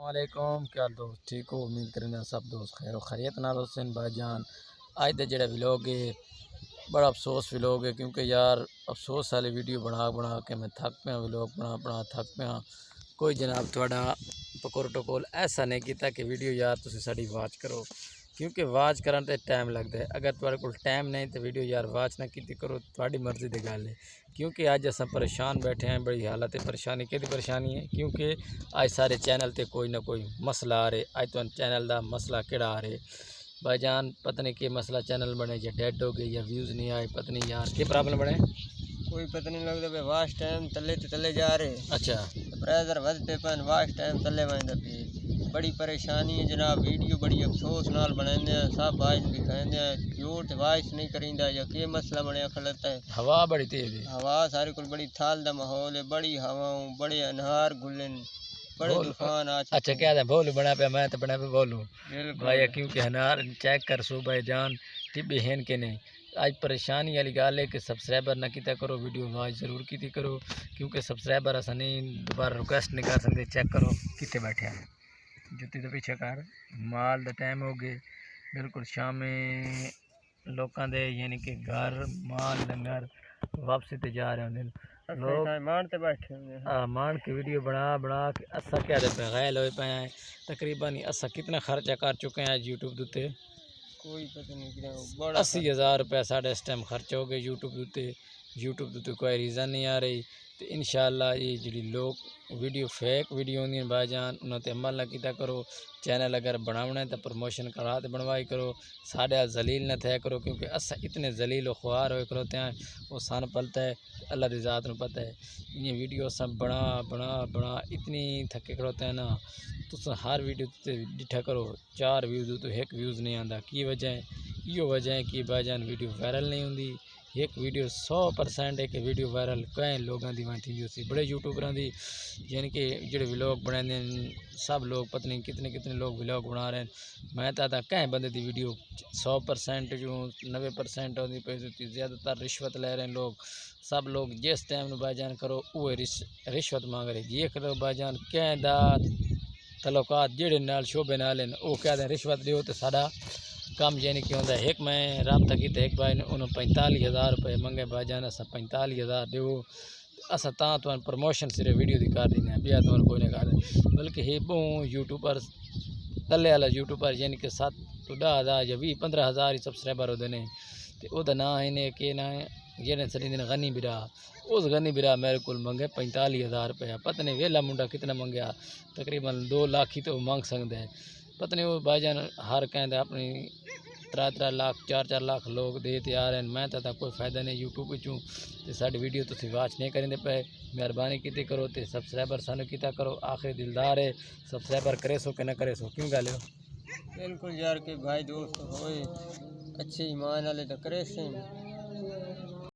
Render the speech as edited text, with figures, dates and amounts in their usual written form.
वालेकुम, क्या दोस्त ठीक हो? उम्मीद करना सब दोस्त खैर खैरियत नाल हुसैन भाईजान। आज का जो व्लॉग है बड़ा अफसोस व्लॉग है, क्योंकि यार अफसोस वाली वीडियो बना बना के मैं थक पाया, व्लॉग बना बना थक पाया। कोई जनाब थोड़ा पकोर टकोल ऐसा नहीं किया कि वीडियो यार तुम साड़ी वाच करो, क्योंकि वाच करने ते टाइम लगता है। अगर तुम्हारे को टाइम नहीं तो वीडियो यार वाच ना की करो, थोड़ी मर्जी की गल है। क्योंकि अज अस परेशान बैठे हैं, बड़ी हालत है परेशानी कि परेशानी है, क्योंकि अज सारे चैनल ते कोई ना कोई मसला आ रहे। अज तो चैनल का मसला किड़ा आ रहे भाईजान, पता नहीं कि मसला चैनल बने या डेड हो गए या व्यूज़ नहीं आए, पता नहीं यार क्या प्रॉब्लम बने, कोई पता नहीं लगता भाई। वाच टाइम तले तो तले जा रहे। अच्छा प्रेजर वधते पे वाच टाइम तले वजदा पे। बड़ी परेशानी है जनाब। वीडियो बड़ी अफसोस नाल बनाते हैं, सब वाइस दिखाते हैं, प्योर तो वाइस नहीं करेंदा या के मसला बनया खलता है। हवा बड़ी तेज है, हवा सारे को बड़ी थाल दा माहौल है, बड़ी हवाओं, बड़े अनहार गुलन, बड़े तूफान आ चुके। अच्छा क्या है बोलू बना पे, मैं तो बना पे बोलूँ भाई, बिल्कुल क्योंकि हनार चेक कर सो भाई जान टिब्बे हैं कि नहीं। आज परेशानी वाली गल है कि सब्सक्राइबर ना किया करो, वीडियो वाच जरूर की करो, क्योंकि सब्सक्राइबर अस नहीं दोबारा रिक्वेस्ट नहीं कर सकते। चेक करो कितने बैठे हैं, जुत्ती तो पीछे कर, माल का टाइम हो गए बिल्कुल शाम लोगों के, यानी कि घर माल डंगर वापसी ते जा रहे होंगे लोग, मानते बैठे होंगे। मान के वीडियो बना बना के असा क्या गैल हो पे हैं। तकरीबन असा कितना खर्चा कर चुके हैं आज यूट्यूब उत्ते, कोई पता नहीं बड़ा 80,000 रुपया साढ़े इस टाइम खर्च हो गए यूट्यूब उत्ते। यूट्यूब उत्ते कोई रीज़न नहीं आ रही। तो इंशाअल्लाह ये जी लोग वीडियो फेक वीडियो होंगी भाईजान, उन्होंने अमल ना किया करो। चैनल अगर बनाना है तो प्रमोशन करा तो बनवाई करो, साढ़े जलील न थे करो, क्योंकि अस इतने जलील ख्वार हो खड़ोते हैं, वो सन पलता है अल्लाह की ज़ात में पता है। ये वीडियो सब बना बना बना इतनी थके खड़ोते हैं ना, तुम हर वीडियो डिठा करो 4 व्यूज़ तो 1 व्यूज़ नहीं आता। की वजह है, यो वजह है कि भाईजान वीडियो वायरल नहीं होंगी। एक वीडियो 100% एक वीडियो वायरल कई लोगों की वहाँ थी सी बड़े यूट्यूबर की, यानी कि जो व्लॉग बनाते सब लोग पता नहीं कितने कितने लोग व्लॉग बना रहे हैं। मैं तो कई बंदे की वीडियो 100% जो 90% होती पे, ज़्यादातर रिश्वत ले रहे हैं लोग। सब लोग जिस टाइम भाईजान करो वो रिश्वत मांग रहे। ये करो भाईजान कैं तलोकात जेड़े नाल शोबे नाल वो कहते हैं रिश्वत दो तो साड़ा कम यानी कि होंगे। एक मैं रबता किया एक भाई ने उन्होंने 45,000 रुपये मंगे भाईजान, अस 45,000 दो अस तो प्रमोशन सिर्फ वीडियो की कर देने बिया तो कोई नहीं कर, बल्कि हे बो यूट्यूबर तले वाला यूट्यूबर यानी कि 7 तो 10,000 या 20-15,000 ही सब्सक्राइबर होते हैं। तो वह ना इन्हें के ना जेने सरी दिन गनी बिरा, उस गनी बिरा मेरे को मंगे 45,000 रुपया। पता नहीं वेला मुंडा कितना मंगया, तकरीबन 2 लाख ही तो मंग सकते हैं। पता नहीं वो भाईजान हर कहते अपनी 3-3 लाख 4-4 लाख लोग दे तैयार हैं। मैं तो कोई फायदा नहीं यूट्यूब चूँ, तो साड़ी वीडियो तुम वाच नहीं करेंगे पे, मेहरबानी की करो तो सब्सक्राइबर सानू किया करो। आखिरी दिलदार है, सब्सक्राइबर करे सो कि ना करे सो, क्यों गल बिल्कुल यार के भाई दोस्त होए अच्छे ईमान वाले तो करे से।